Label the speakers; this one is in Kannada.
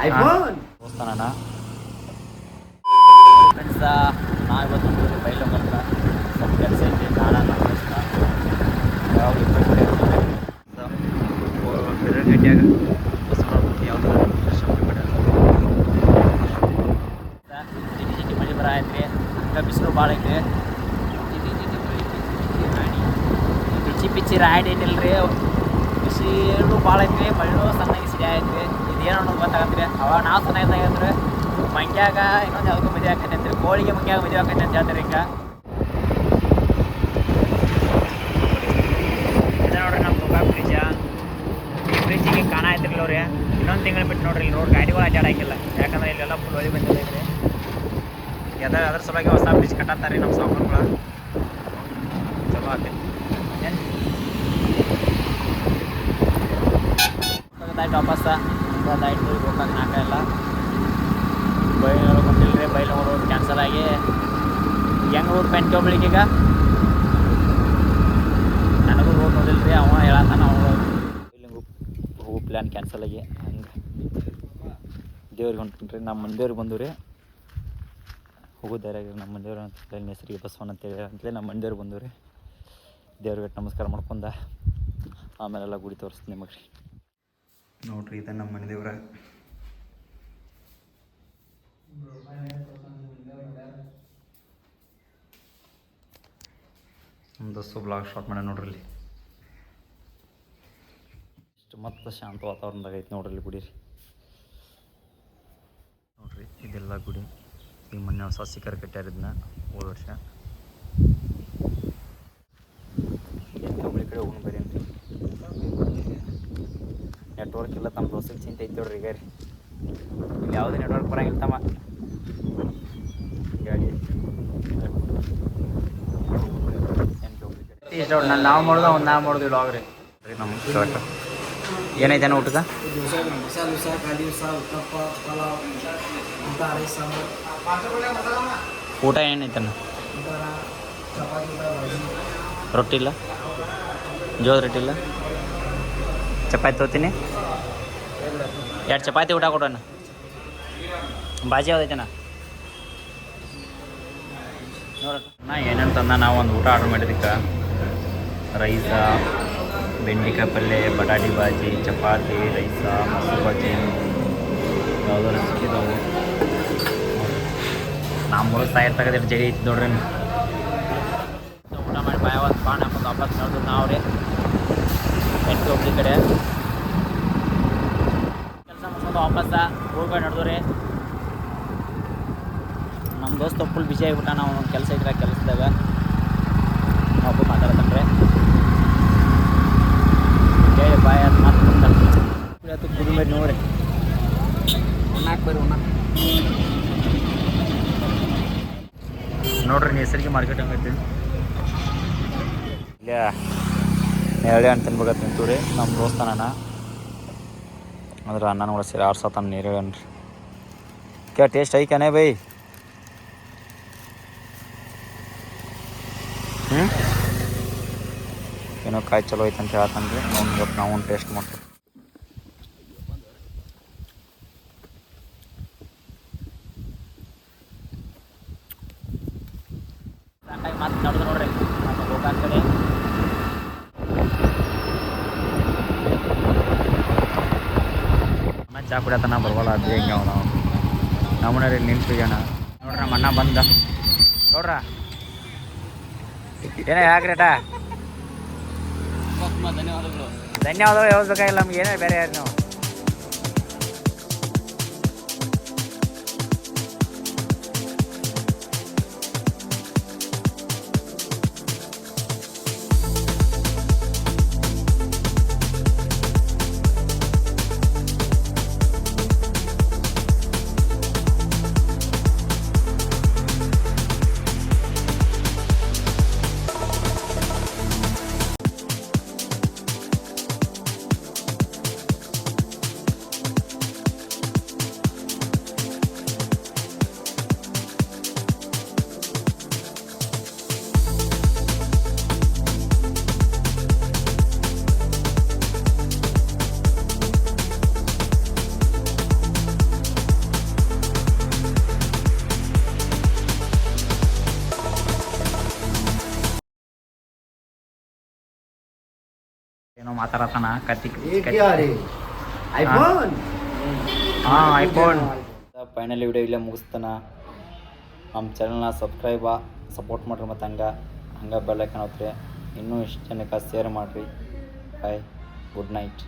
Speaker 1: ದೋಸ್ತಾನ ಫ್ರೆಂಡ್ಸ ನಾವಿವತ್ತು ಬೈಲು ಬಂದ ಸ್ವಲ್ಪ ಕೆಲಸ ಐತಿ ನಾನು ನಮ್ಮ ದೋಸ್ತ ಯಾವಾಗ ಗಟ್ಟಿಯಾಗ ಯಾವ್ದು ಜಿಟಿ ಜಿಟಿ ಮಳೆ ಬರ ಐತ್ರಿ ಹಂಗೆ ಬಿಸಿಲು ಭಾಳ ಐತಿ ಜಿಟಿ ಜಿಟಿ ರಾಣಿ ಪಿಚ್ಚಿ ಪಿಚ್ಚಿ ರಾಯ್ಡ್ ಏನಿಲ್ರಿ ಬಿಸಿಲು ಭಾಳ ಐತ್ರಿ ಮಳೆನೂ ಸಣ್ಣಗೆ ಸಿಡಿ ಐತ್ರಿ ಇದೇನು ಅನ್ನೋದು ಗೊತ್ತಾಗತ್ರಿ ಅವಾಗ ನಾವು ಸಣ್ಣದಾಗತ್ರಿ ಮಂಗ್ಯಾಗ ಇನ್ನೊಂದು ಯಾವುದಕ್ಕೂ ಮದುವೆ ಆಕೈತೆ ಅಂತ್ರಿ ಕೋಳಿಗೆ ಮಂಗ್ಯಾಗ ಮದುವೆ ಆಕೈತೆ ಅಂತ ಹೇಳ್ತಾರೆ ಈಗ ಇದು ನೋಡ್ರಿ ನಮ್ಮ ಗೋಕಾಕ್ ಬ್ರಿಡ್ಜ ಈ ಬ್ರಿಡ್ಜಿಗೆ ಕಾಣ ಐತ್ರಿಲ್ಲ ಅವ್ರಿ ಇನ್ನೊಂದು ತಿಂಗಳು ಬಿಟ್ಟು ನೋಡ್ರಿ ಇಲ್ಲಿ ರೋಡ್ ಗಾಡಿಗಳು ಅಡ್ಡಾಡಂಗಿಲ್ಲ ಯಾಕಂದ್ರೆ ಇಲ್ಲೆಲ್ಲ ಫುಲ್ ಒಲಿ ಬಂದಿದೆ ಅದ್ರ ಸಲುವಾಗಿ ಹೊಸ ಬ್ರಿಡ್ಜ್ ಕಟ್ಟತ್ತಾರೆ ನಮ್ಮ ಸಾವುಕಾರಗಳು ಚಲೋ ಆಗ್ತೈತಿ ಏನು ವಾಪಸ್ ಆಯ್ತು ಗೋಕಾಕ್ ನಾಲ್ಕಲ್ಲ ಬೈಲೂರು ಬಂದಿಲ್ಲರಿ ಬೈಲೂರು ಕ್ಯಾನ್ಸಲ್ ಆಗಿ ಹೆಂಗೆ ಊರು ಪೆಂಟ್ ಹೋಗ್ಲಿಕ್ಕೆ ಈಗ ನನಗೂ ರೋಡ್ ನೋಡಿಲ್ರಿ ಅವ ಹೇಳತ್ತಾನ ಅವಳು ಇಲ್ಲಿಂಗೆ ಹೋಗೋ ಪ್ಲ್ಯಾನ್ ಕ್ಯಾನ್ಸಲ್ ಆಗಿ ಹಂಗೆ ದೇವ್ರಿಗೆ ಹೊಂಟ್ರಿ ನಮ್ಮ ಮಂದಿಯವ್ರಿಗೆ ಬಂದು ರೀ ಹೋಗೋದಾರಾಗ ನಮ್ಮ ಮಂದಿಯವ್ರು ಅಂತ ಹೆಸರಿಗೆ ಬಸವಣ್ಣ ಅಂತೇಳಿ ನಮ್ಮ ಮಂದಿಯವ್ರು ಬಂದು ರೀ ದೇವ್ರಿಗೆ ನಮಸ್ಕಾರ ಮಾಡ್ಕೊಂಡ ಆಮೇಲೆಲ್ಲ ಗುಡಿ ತೋರಿಸ್ತೀನಿ ನಿಮಗೆ ರೀ ನೋಡ್ರಿ ಇದು ನಮ್ಮ ಮಂದಿಯವ್ರ ಒಂದಷ್ಟು ಬ್ಲಾಗ್ ಶಾಟ್ ಮಾಡಿ ನೋಡ್ರಿ ಇಷ್ಟು ಮತ್ತೆ ಶಾಂತ ವಾತಾವರಣದಾಗ ಐತೆ ನೋಡ್ರಿ ಗುಡಿ ನೋಡ್ರಿ ಇದೆಲ್ಲ ಗುಡಿ ಈಗ ಮೊನ್ನೆ ಹೊಸ ಸಿಕ್ಕರ್ ಕಟ್ಟ್ಯಾರಿದ್ನ ಹೋದ ವರ್ಷ ಕಂಬಳಿ ಕಡೆ ಹೋಗಿ ಬರೀನ್ರಿ ನೆಟ್ವರ್ಕ್ ಇಲ್ಲ ತಮ್ಮ ದೋಸ್ತಿಗೆ ಚಿಂತೆ ಐತೆ ನೋಡ್ರಿ ಈಗ ರೀ ಇಲ್ಲಿ ಯಾವುದೇ ನೆಟ್ವರ್ಕ್ ಬರಂಗಿಲ್ಲ ತಮ್ಮ ಗಾಡಿ ಇಷ್ಟ ನಾನು ನಾವು ಮಾಡೋದು ಒಂದು ನಾವು ಮಾಡೋದು ಇಲ್ಲ ಆಗ್ರಿ ನಮ್ಮ ಕೇಳಕ್ಕೆ ಏನೈತೇನೋ ಊಟಕ್ಕೆ ಊಟ ಏನೈತಣ್ಣ ರೊಟ್ಟಿ ಇಲ್ಲ ಜೋಳದ ರೊಟ್ಟಿ ಇಲ್ಲ ಚಪಾತಿ ತೊಗೋತೀನಿ 2 ಚಪಾತಿ ಊಟ ಕೊಡೋಣ ಬಾಜಿ ಯಾವ್ದೈತಣ್ಣ ನೋಡೋಣ ನಾ ಏನೇನು ತಂದ ನಾವು ಒಂದು ಊಟ ಆರ್ಡ್ರ್ ಮಾಡಿದ್ದಕ್ಕೆ ರೈಸ ಬೆಂಡೆಕಾಯಿ ಪಲ್ಯ ಬಟಾಟಿ ಬಾಜಿ ಚಪಾತಿ ರೈಸ ಮೊಸರು ಬಾಜಿ ಯಾವ್ದಾರು ಸಿಕ್ಕಿದಾವು ನಾವು 3 ಸಾವಿರ ತಗದಿಟ್ಟು ಜಡಿ ಐತಿ ನೋಡ್ರಿ ಊಟ ಮಾಡಿ ಬಾಯಾವತ್ತು ಬಾಣ ಹಾಕೊಂಡು ವಾಪಸ್ ನೋಡಿದ್ರು ನಾವು ರೀ ಎಂಟು ಹೋಗ್ಲಿ ಕಡೆ ಕೆಲಸ ಮಾಡ್ಕೊಂಡು ವಾಪಸ್ಸ ಹೋಗ್ಕೊಂಡು ನಡೆದು ರೀ ನಮ್ಮ ದೋಸ್ತ ಫುಲ್ ಬಿಸಿ ಆಗಿಬಿಟ್ಟ ನಾವು ಒಂದು ಕೆಲಸ ಇದ್ರೆ ಕೆಲಸದಾಗ ನಾವು ಮಾತಾಡ್ತಾನೆ ಹೇಳಿ ಬಾಯ್ ಅದು ಮಾತು ಬಂದು ಗುಡಿ ಮೇಲೆ ನೋಡ್ರಿ ಉಣ್ಣಾಕ್ ಬರ್ರಿ ಉಣ್ಣಾಕ್ ನೋಡ್ರಿ ಹೆಸರಿಗೆ ಮಾರ್ಕೆಟ್ ಹಂಗೈತಿ ಇಲ್ಲ ನೆರಳೆ ಹಣ್ಣು ತಿನ್ಬೇಕಂತ ನಿಂತೀವ್ರಿ ನಮ್ಮ ದೋಸ್ತಾನ ಅಂದ್ರೆ ಅನ್ನ ನೋಡಿ ಸೇರಿ ಆರ್ಸತ್ತಾನ ನೆರಳೆ ಹಣ್ಣು ರೀ ಕ್ಯಾ ಟೇಸ್ಟ್ ಐಕನೇ ಬೈ ಏನೋ ಕಾಯಿ ಚಲೋ ಐತೆ ಅಂತ ಹೇಳ್ತಾನೆ ರೀ ನೋಡಿ ನಾವು ಒಂದು ಟೇಸ್ಟ್ ಮಾಡ್ತೀವಿ ಮಾತು ನಡೆದು ನೋಡ್ರಿ ನಮ್ಮ ಗೋಕಾಕ್ ಕಡೆ ಅಣ್ಣ ಚಾ ಕುಡಿಯತನ ಬರವಲ್ಲ ಅದೇ ಹೆಂಗೆ ಅವ ನಾವು ನಮ್ಮನೆ ರೀ ನಿಂತ್ಬಿಗ್ಯಾಣ ನೋಡ್ರಿ ನಮ್ಮ ಅಣ್ಣ ಬಂದ ನೋಡ್ರ ಏನೇ ಯಾಕ್ರೇಟ ಧನ್ಯವಾದಗಳು ಹೇಳ್ಬೇಕಾಗಿಲ್ಲ ನಮ್ಗೆ ಏನೇ ಬೇರೆ ಯಾರು ನಾವು ಏನೋ ಮಾತಾಡತಾನ ಕತ್ತಿ
Speaker 2: ಐಫೋನ್
Speaker 1: ಐಫೋನ್.
Speaker 3: ಫೈನಲಿ ವಿಡಿಯೋ ಇಲ್ಲೇ ಮುಗಿಸ್ತಾನ. ನಮ್ಮ ಚಾನಲ್ನ ಸಪೋರ್ಟ್ ಮಾಡಿರಿ ಮತ್ತು ಹಂಗೆ ಬೆಲ್ಲೈಕನ್ ಹೊತ್ರಿ. ಇನ್ನೂ ಇಷ್ಟು ಜನಕ್ಕೆ ಶೇರ್ ಮಾಡಿರಿ. ಬಾಯ್, ಗುಡ್ ನೈಟ್.